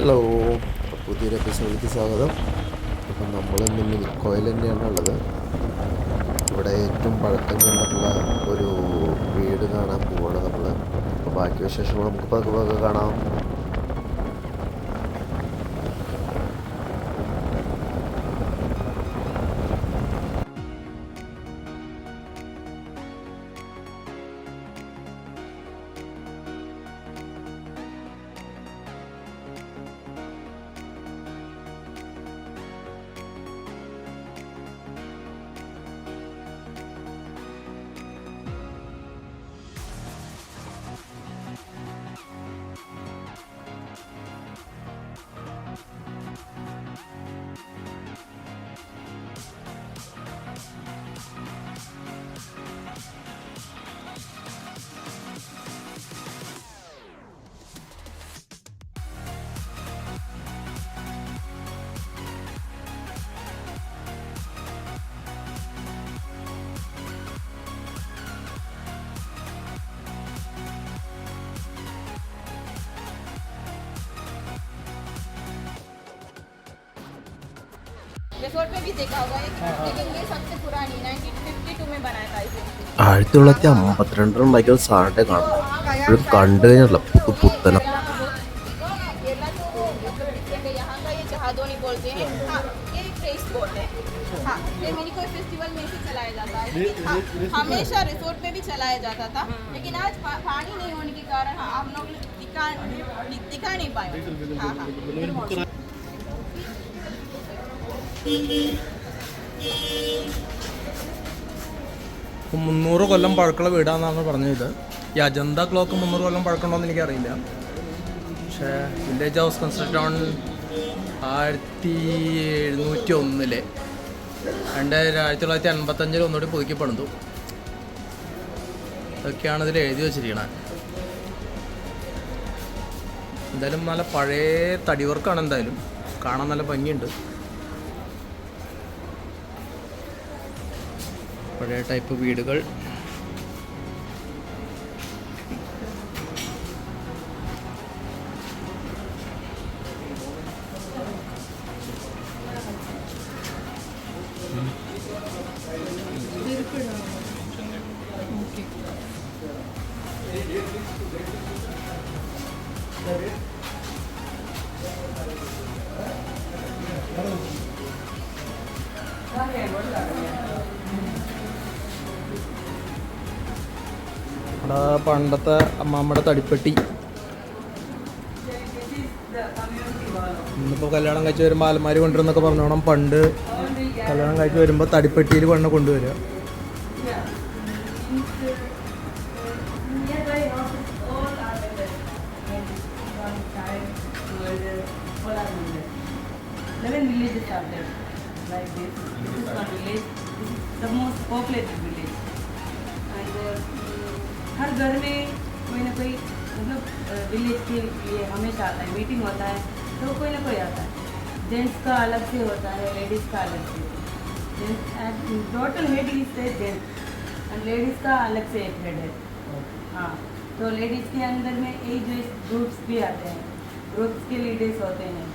Hello, പുതിയൊരു എപ്പിസോഡിലേക്ക് സ്വാഗതം. അപ്പം നമ്മളിന്ന് മിൽക്കോയിൽ തന്നെയാണ് ഉള്ളത്. ഇവിടെ ഏറ്റവും പഴക്കം ചെന്നിട്ടുള്ള ഒരു വീട് കാണാൻ പോവാണ് നമ്മൾ. അപ്പോൾ ബാക്കി വിശേഷങ്ങൾ നമുക്ക് പതുക്കെ കാണാം. रिसोर्ट में भी देखा होगा लेकिन ये सबसे पुरानी 1952 में बनाया था इसे. 1952 ഉണ്ടാക്കിയ സാധനത്തെ കാണാം. ഇപ്പോഴും കണ്ടു കഴിഞ്ഞാൽ പുത്തന. यहाँ का ये जहादोनी बोलते हैं. हाँ, ये फ्रेश बोट है. हाँ, ये मिनिकोय फेस्टिवल में से चलाया जाता है. लेकिन हाँ, हमेशा रिसोर्ट में भी चलाया जाता था. लेकिन आज पानी नहीं होने के कारण हम लोग दिखा नहीं पाए. हाँ हाँ. 300 കൊല്ലം പഴക്കമുള്ള വീടാണെന്നാണ് പറഞ്ഞത്. ഈ അജന്ത ക്ലോക്ക് 300 കൊല്ലം പഴക്കമുണ്ടോയെന്ന് എനിക്കറിയില്ല. പക്ഷേ വില്ലേജ് ഹൗസ് കൺസ്ട്രക്ട് ഓൺ 1701 1955 ഒന്നുകൂടി പുതുക്കിപ്പണിതു. ഇതൊക്കെയാണ് ഇതിൽ എഴുതി വെച്ചിരിക്കണത്. എന്തായാലും നല്ല പഴയ തടി വർക്കാണ്. എന്തായാലും കാണാൻ നല്ല ഭംഗിയുണ്ട്. പഴയ ടൈപ്പ് വീടുകൾ. പണ്ടത്തെ അമ്മാമ്മയുടെ തടിപ്പെട്ടി. ഇന്നിപ്പോൾ കല്യാണം കഴിച്ച് വരുമ്പോൾ അലമാരി കൊണ്ടുവരുന്നൊക്കെ പറഞ്ഞോണം. പണ്ട് കല്യാണം കഴിച്ച് വരുമ്പോൾ തടിപ്പെട്ടിയിൽ പെണ്ണ് കൊണ്ടുവരിക. हर घर में कोई ना कोई मतलब विलेज के लिए हमेशा आता है. मीटिंग होता है तो कोई ना कोई आता है. जेंट्स का अलग से होता है, लेडीज़ का अलग से. टोटल हेड इज जेंट्स और लेडीज़ का अलग से एक हेड है. हाँ, तो लेडीज़ के अंदर में एज ग्रुप्स भी आते हैं. ग्रुप्स के लीडर्स होते हैं.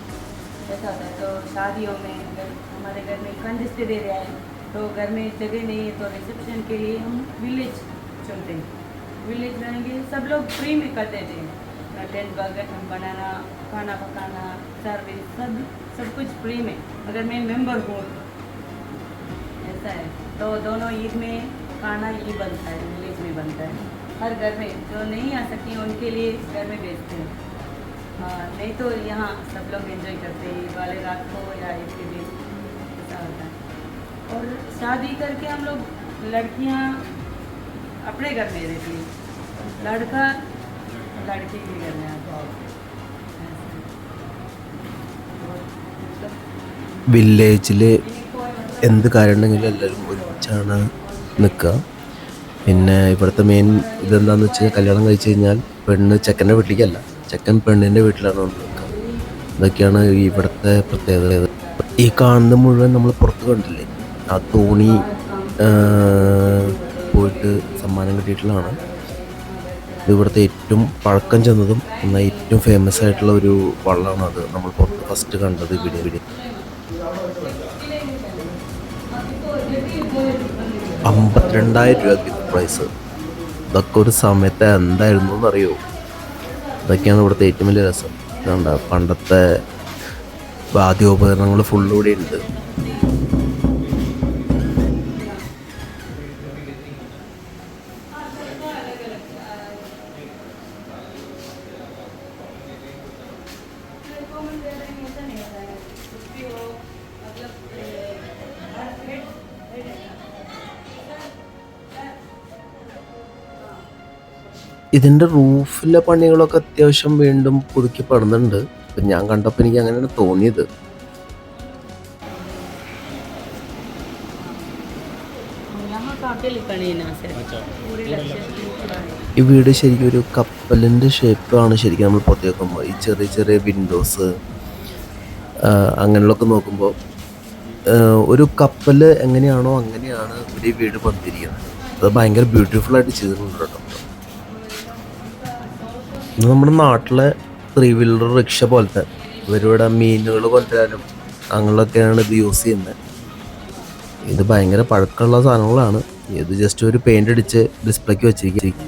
ऐसा होता है. तो शादियों में अगर हमारे घर में कंजेस्टेड एरिया है तो घर में जगह नहीं है तो रिसेप्शन के लिए हम विलेज चुनते हैं. विलेज रहेंगे सब लोग फ्री में करते थे. टेंट बनाना, खाना पकाना, सर्विस सब कुछ फ्री में. अगर मैं मेंबर हूँ ऐसा है. तो दोनों ईद में खाना ये बनता है, विलेज में बनता है. हर घर में जो नहीं आ सकी उनके लिए घर में भेजते हैं. नहीं तो यहाँ सब लोग एंजॉय करते हैं ईद वाले रात को या ईद के दिन. ऐसा होता है. और शादी करके हम लोग लड़कियाँ अपने घर में रहती है, लड़का लड़की के घर में आता है. വില്ലേജിൽ എന്ത് കാര്യം ഉണ്ടെങ്കിലും എല്ലാവരും ഒരുമിച്ചാണ് നിൽക്കുക. പിന്നെ ഇവിടുത്തെ മെയിൻ ഇതെന്താണെന്ന് വെച്ച് കഴിഞ്ഞാൽ കല്യാണം കഴിച്ച് കഴിഞ്ഞാൽ പെണ്ണ് ചെക്കൻ്റെ വീട്ടിലേക്കല്ല, ചെക്കൻ പെണ്ണിൻ്റെ വീട്ടിലാണ് നമ്മൾ നിൽക്കുക. ഇതൊക്കെയാണ് ഇവിടുത്തെ പ്രത്യേകത. ഈ കാണുന്ന മുഴുവൻ നമ്മൾ പുറത്ത് കണ്ടില്ലേ, ആ തോണി പോയിട്ട് സമ്മാനം കിട്ടിയിട്ടുള്ളതാണ്. ഇത് ഇവിടുത്തെ ഏറ്റവും പഴക്കം ചെന്നതും എന്നാൽ ഏറ്റവും ഫേമസ് ആയിട്ടുള്ള ഒരു വള്ളമാണ് അത്. നമ്മൾ പുറത്ത് ഫസ്റ്റ് കണ്ടത് ഇവിടെ 52,000 രൂപ ഗിഫ്റ്റ് പ്രൈസ്. ഇതൊക്കെ ഒരു സമയത്ത് എന്തായിരുന്നു എന്നറിയോ? ഇതൊക്കെയാണ് ഇവിടുത്തെ ഏറ്റവും വലിയ രസം. ഇതുണ്ട് പണ്ടത്തെ വാദ്യോപകരണങ്ങൾ ഫുള്ള് ഇവിടെ ഉണ്ട്. ഇതിൻ്റെ റൂഫിലെ പണികളൊക്കെ അത്യാവശ്യം വീണ്ടും പുതുക്കി പണിതുണ്ട്. ഇപ്പം ഞാൻ കണ്ടപ്പോൾ എനിക്ക് അങ്ങനെയാണ് തോന്നിയത്. ഈ വീട് ശരിക്കും ഒരു കപ്പലിൻ്റെ ഷേപ്പാണ്. ശരിക്കും നമ്മൾ പുറത്തേക്ക് നോക്കുമ്പോൾ ഈ ചെറിയ ചെറിയ വിൻഡോസ് അങ്ങനെയുള്ളതൊക്കെ നോക്കുമ്പോൾ ഒരു കപ്പൽ എങ്ങനെയാണോ അങ്ങനെയാണ് ഒരു വീട് പണിതിരിക്കുന്നത്. അത് ഭയങ്കര ബ്യൂട്ടിഫുള്ളായിട്ട് ചെയ്തിട്ടുണ്ട് കേട്ടോ. ഇത് നമ്മുടെ നാട്ടിലെ 3 വീലർ റിക്ഷ പോലത്തെ ഇവരിവിടെ മീനുകൾ കൊണ്ടുവരാനും അങ്ങനെയൊക്കെയാണ് ഇത് യൂസ് ചെയ്യുന്നത്. ഇത് ഭയങ്കര പഴക്കമുള്ള സാധനങ്ങളാണ്. ഇത് ജസ്റ്റ് ഒരു പെയിൻ്റ് അടിച്ച് ഡിസ്പ്ലേക്ക് വെച്ചിരിക്കും.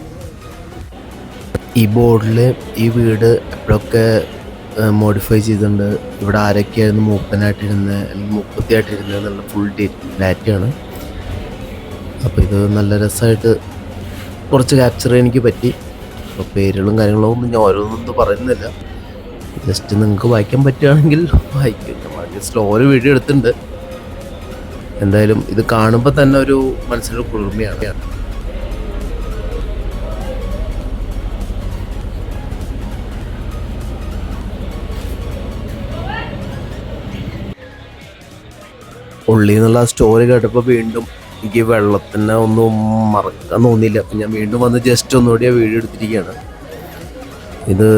ഈ ബോർഡിൽ ഈ വീട് എപ്പോഴൊക്കെ മോഡിഫൈ ചെയ്തിട്ടുണ്ട്, ഇവിടെ ആരൊക്കെയായിരുന്നു മൂപ്പനായിട്ടിരുന്നത് അല്ലെങ്കിൽ മുപ്പത്തിയായിട്ടിരുന്നത് എന്നുള്ള ഫുൾ ഡാറ്റയാണ്. അപ്പോൾ ഇത് നല്ല രസമായിട്ട് കുറച്ച് ക്യാപ്ചർ ചെയ്യാൻ എനിക്ക് പറ്റി. അപ്പോൾ പേരുകളും കാര്യങ്ങളും ഒന്നും ഞാൻ ഓരോന്നൊന്നും പറയുന്നില്ല, ജസ്റ്റ് നിങ്ങൾക്ക് വായിക്കാൻ പറ്റുകയാണെങ്കിൽ വായിക്കും. ഞാൻ സ്ലോയിൽ വീഡിയോ എടുത്തിട്ടുണ്ട്. എന്തായാലും ഇത് കാണുമ്പോൾ തന്നെ ഒരു മനസ്സിലൊരു കുളിർമയാണ്. ഉള്ളി എന്നുള്ള സ്റ്റോറി കേട്ടപ്പോൾ വീണ്ടും എനിക്ക് വെള്ളത്തിനെ ഒന്നും മറക്കാൻ തോന്നിയില്ല. അപ്പം ഞാൻ വീണ്ടും വന്ന് ജസ്റ്റ് ഒന്നുകൂടി ആ വീഡിയോ എടുത്തിരിക്കുകയാണ്. ഇത്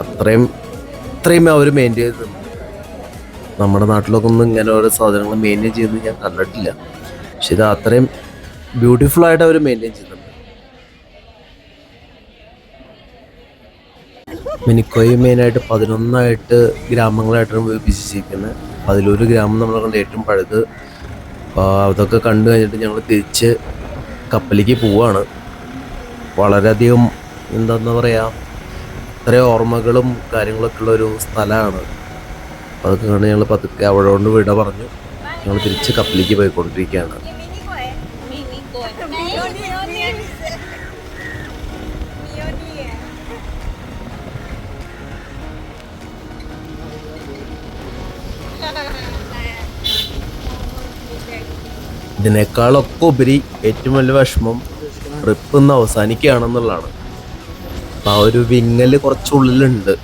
അത്രയും അവർ മെയിൻറ്റെയിൻ ചെയ്ത്, നമ്മുടെ നാട്ടിലൊക്കെ ഒന്നും ഇങ്ങനെ ഓരോ സാധനങ്ങൾ മെയിൻറ്റെയിൻ ചെയ്ത് ഞാൻ കണ്ടിട്ടില്ല. പക്ഷെ ഇത് അത്രയും ബ്യൂട്ടിഫുള്ളായിട്ട് അവർ മെയിൻറ്റെയിൻ ചെയ്തിട്ടുണ്ട്. മിനിക്കോയി മെയിനായിട്ട് 11 ഗ്രാമങ്ങളായിട്ടാണ് വിഭജിച്ചിരിക്കുന്നത്. അതിലൊരു ഗ്രാമം നമ്മളെ കണ്ട് ഏറ്റവും പഴയത്. അപ്പോൾ അതൊക്കെ കണ്ടു കഴിഞ്ഞിട്ട് ഞങ്ങൾ തിരിച്ച് കപ്പലിലേക്ക് പോവുകയാണ്. വളരെയധികം എന്താണെന്ന് പറയുക, ഇത്രയും ഓർമ്മകളും കാര്യങ്ങളൊക്കെ ഉള്ളൊരു സ്ഥലമാണ്. അതൊക്കെ കണ്ട് ഞങ്ങൾ പതുക്കെ അവിടെ കൊണ്ട് വിട പറഞ്ഞു ഞങ്ങൾ തിരിച്ച് കപ്പലിലേക്ക് പോയിക്കൊണ്ടിരിക്കുകയാണ്. ഇതിനേക്കാളൊക്കെ ഉപരി ഏറ്റവും വലിയ വിഷമം ട്രിപ്പ് ഇന്ന് അവസാനിക്കുകയാണെന്നുള്ളതാണ്. അപ്പം ആ ഒരു വിങ്ങൽ കുറച്ചുള്ളിലുണ്ട്.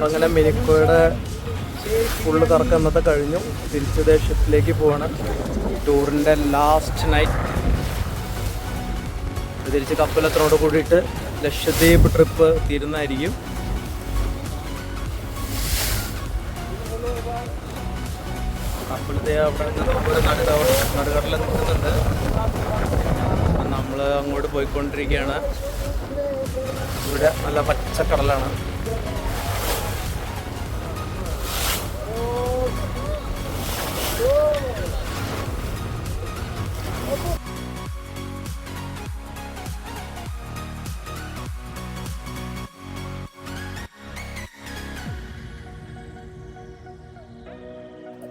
അങ്ങനെ മിനിക്കോയുടെ ഫുള്ള് കറക്കം ഇന്നത്തെ കഴിഞ്ഞു. തിരിച്ച് ദേശത്തിലേക്ക് പോവാണ്. ടൂറിൻ്റെ ലാസ്റ്റ് നൈറ്റ്. തിരിച്ച് കപ്പലെത്തിനോട് കൂടിയിട്ട് ലക്ഷദ്വീപ് ട്രിപ്പ് തീരുന്നതായിരിക്കും. കപ്പലത്തെ അവിടെ നടുകടലിൽ നിൽക്കുന്നുണ്ട്. നമ്മൾ അങ്ങോട്ട് പോയിക്കൊണ്ടിരിക്കുകയാണ്. ഇവിടെ നല്ല പച്ചക്കടലാണ്.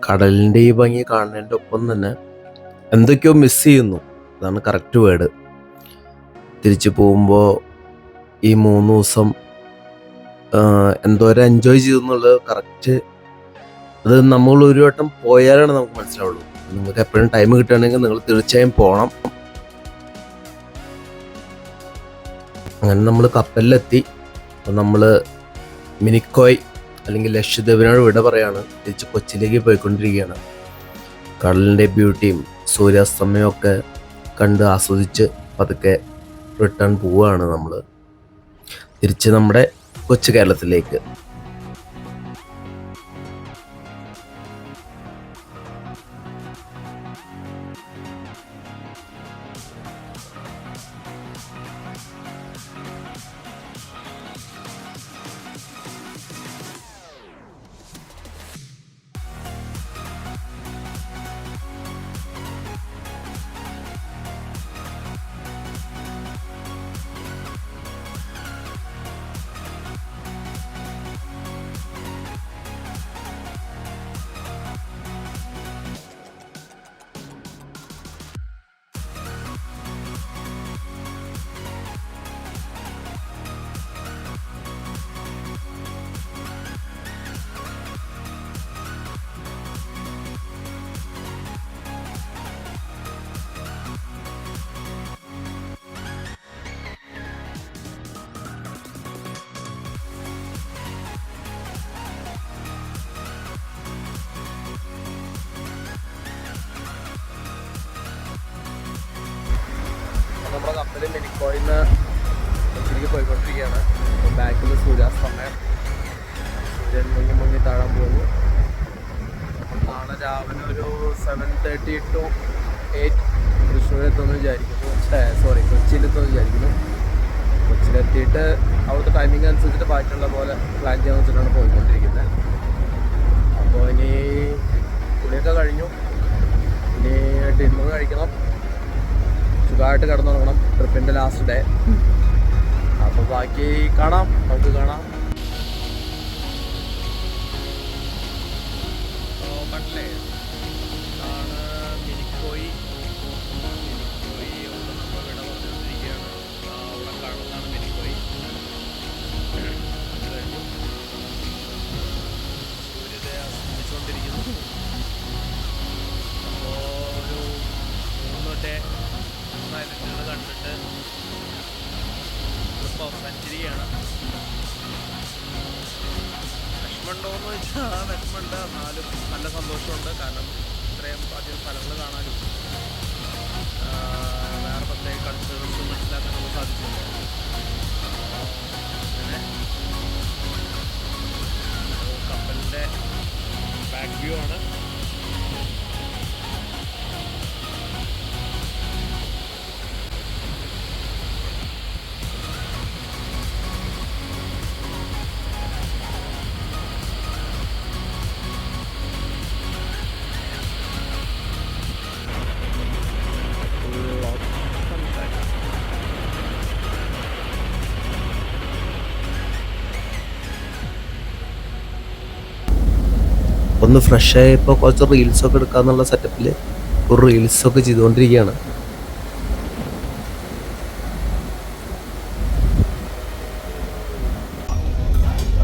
കടലിൻ്റെ ഈ ഭംഗി കാണുന്നതിൻ്റെ ഒപ്പം തന്നെ എന്തൊക്കെയോ മിസ് ചെയ്യുന്നു. അതാണ് കറക്റ്റ് വേർഡ്. തിരിച്ചു പോകുമ്പോൾ ഈ 3 ദിവസം എന്തോരം എൻജോയ് ചെയ്തു എന്നുള്ളത് കറക്റ്റ്. അത് നമ്മൾ ഒരു വട്ടം പോയാലാണ് നമുക്ക് മനസ്സിലാവുള്ളൂ. നിങ്ങൾക്ക് എപ്പോഴും ടൈം കിട്ടുകയാണെങ്കിൽ നിങ്ങൾ തീർച്ചയായും പോകണം. അങ്ങനെ നമ്മൾ കപ്പലിലെത്തി. അപ്പം നമ്മൾ മിനിക്കോയ് അല്ലെങ്കിൽ ലക്ഷദ്വീപിനോട് വിട പറയാണ്. തിരിച്ച് കൊച്ചിയിലേക്ക് പോയിക്കൊണ്ടിരിക്കുകയാണ്. കടലിൻ്റെ ബ്യൂട്ടിയും സൂര്യാസ്തമയമൊക്കെ കണ്ട് ആസ്വദിച്ച് പതുക്കെ റിട്ടേൺ പോവുകയാണ് നമ്മൾ തിരിച്ച് നമ്മുടെ കൊച്ചു കേരളത്തിലേക്ക്. കപ്പൽ മിനിക്കോയിൽ നിന്ന് കൊച്ചിയിലേക്ക് പോയിക്കൊണ്ടിരിക്കുകയാണ്. അപ്പോൾ ബാക്കിൽ സൂര്യാസ്തമയം, സൂര്യൻ മുങ്ങി താഴാൻ പോകുന്നു. നാളെ രാവിലെ ഒരു 7:30 to 8 തൃശ്ശൂരെത്തുമെന്ന് വിചാരിക്കുന്നു. കൊച്ചിയിലെത്തുമെന്ന് വിചാരിക്കുന്നു. കൊച്ചിയിലെത്തിയിട്ട് അവിടുത്തെ ടൈമിംഗ് അനുസരിച്ചിട്ട് ബാക്കിയുള്ള പോലെ പ്ലാൻ ചെയ്യാൻ വെച്ചിട്ടാണ് പോയിക്കൊണ്ടിരിക്കുന്നത്. അപ്പോൾ ഇനി കുളിയൊക്കെ കഴിഞ്ഞു. ഇനി ഡിന്നർ കഴിക്കണം, സുഖമായിട്ട് കിടന്നുറങ്ങണം. ട്രിപ്പിൻ്റെ ലാസ്റ്റ് ഡേ. അപ്പോൾ ബാക്കി നമുക്ക് കാണാം. കണ്ടില്ലേ, ഇതാണ് മിനിക്കോയി. അവിടെ നമ്മൾ വിട പറഞ്ഞുകൊണ്ടിരിക്കുകയാണ്. അവിടെ കാണുന്നതാണ് മിനിക്കോയി. അത് കഴിഞ്ഞു സൂര്യോദയം അസ്തമിച്ചുകൊണ്ടിരിക്കുന്നു. അപ്പോൾ ഒരു 3 ഡേ സൈലൻറ്റുകൾ കണ്ടിട്ട് ട്രിപ്പ് അവസാനിച്ചിരിക്കുകയാണ്. വിഷമമുണ്ടോയെന്ന് വെച്ചാൽ വിഷമമുണ്ട്, എന്നാലും നല്ല സന്തോഷമുണ്ട്. കാരണം ഇത്രയും അധികം സ്ഥലങ്ങൾ കാണാനും വേറെ പ്രത്യേക കൾച്ചേഴ്സ് മനസ്സിലാക്കാനൊക്കെ സാധിച്ചില്ല. അങ്ങനെ കപ്പലിൻ്റെ ബാക്ക് വ്യൂ ആണ്. ഒന്ന് ഫ്രഷ് ആയപ്പോൾ കുറച്ച് റീൽസൊക്കെ എടുക്കാന്നുള്ള സെറ്റപ്പിൽ ഒരു റീൽസൊക്കെ ചെയ്തുകൊണ്ടിരിക്കുകയാണ്.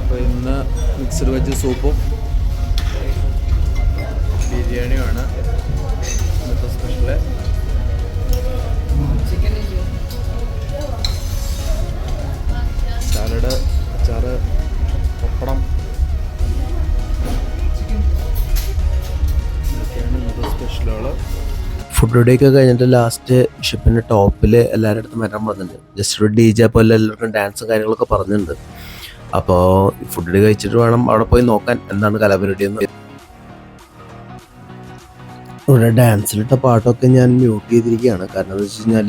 അപ്പോൾ ഇന്ന് മിക്സഡ് വെജ് സൂപ്പും ബിരിയാണിയുമാണ് ഇന്നത്തെ സ്പെഷ്യല്. സാലഡ്, അച്ചാറ്, പപ്പടം, ഇതൊക്കെയാണ് ഇന്നത്തെ സ്പെഷ്യലുകൾ. ഫുഡ് ഡേയൊക്കെ കഴിഞ്ഞിട്ട് ലാസ്റ്റ് ഷിപ്പിൻ്റെ ടോപ്പിൽ എല്ലാവരുടെ അടുത്തും വരാൻ പറഞ്ഞിട്ടുണ്ട്. ജസ്റ്റ് ഒരു DJ പോലെ എല്ലാവർക്കും ഡാൻസും കാര്യങ്ങളൊക്കെ പറഞ്ഞിട്ടുണ്ട്. അപ്പോൾ ഫുഡ് ഡേ കഴിച്ചിട്ട് വേണം അവിടെ പോയി നോക്കാൻ എന്താണ് കലാപരിപാടി എന്ന്. ഇവിടെ ഡാൻസിലിട്ട പാട്ടൊക്കെ ഞാൻ മ്യൂട്ട് ചെയ്തിരിക്കുകയാണ്. കാരണം എന്താ വെച്ച് കഴിഞ്ഞാൽ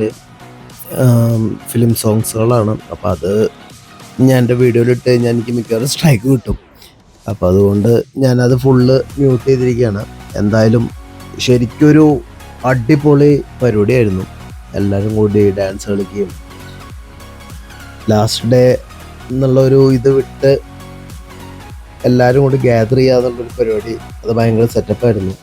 ഫിലിം സോങ്സുകളാണ്. അപ്പോൾ അത് ഞാൻ എൻ്റെ വീഡിയോയിലിട്ട് കഴിഞ്ഞാൽ എനിക്ക് മിക്കവാറും സ്ട്രൈക്ക് കിട്ടും. അപ്പോൾ അതുകൊണ്ട് ഞാനത് ഫുള്ള് മ്യൂട്ട് ചെയ്തിരിക്കുകയാണ്. എന്തായാലും ശരിക്കൊരു അടിപൊളി പരിപാടിയായിരുന്നു. എല്ലാവരും കൂടി ഡാൻസ് കളിക്കുകയും ലാസ്റ്റ് ഡേ എന്നുള്ളൊരു ഇത് വിട്ട് എല്ലാവരും കൂടി ഗ്യാദർ ചെയ്യാന്നുള്ളൊരു പരിപാടി, അത് ഭയങ്കര സെറ്റപ്പായിരുന്നു.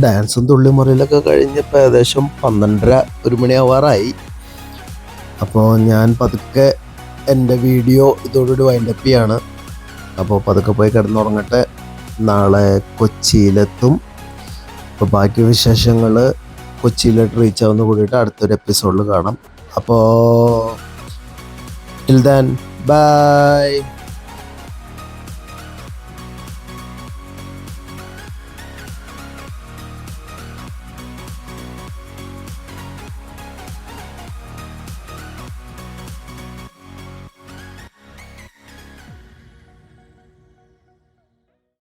ഡാൻസും തുള്ളിമുറിയിലൊക്കെ കഴിഞ്ഞപ്പോൾ ഏകദേശം 12:30 1 മണിയാവാറായി. അപ്പോൾ ഞാൻ പതുക്കെ എൻ്റെ വീഡിയോ ഇതോടുകൂടി വൈൻഡപ്പ് ചെയ്യാണ്. അപ്പോൾ പതുക്കെ പോയി കിടന്നുറങ്ങട്ടെ. നാളെ കൊച്ചിയിലെത്തും. അപ്പോൾ ബാക്കി വിശേഷങ്ങൾ കൊച്ചിയിലോട്ട് റീച്ച് ആവുന്ന കൂടിയിട്ട് അടുത്തൊരു എപ്പിസോഡിൽ കാണാം. അപ്പോൾ ടിൽ ദെൻ ബൈ.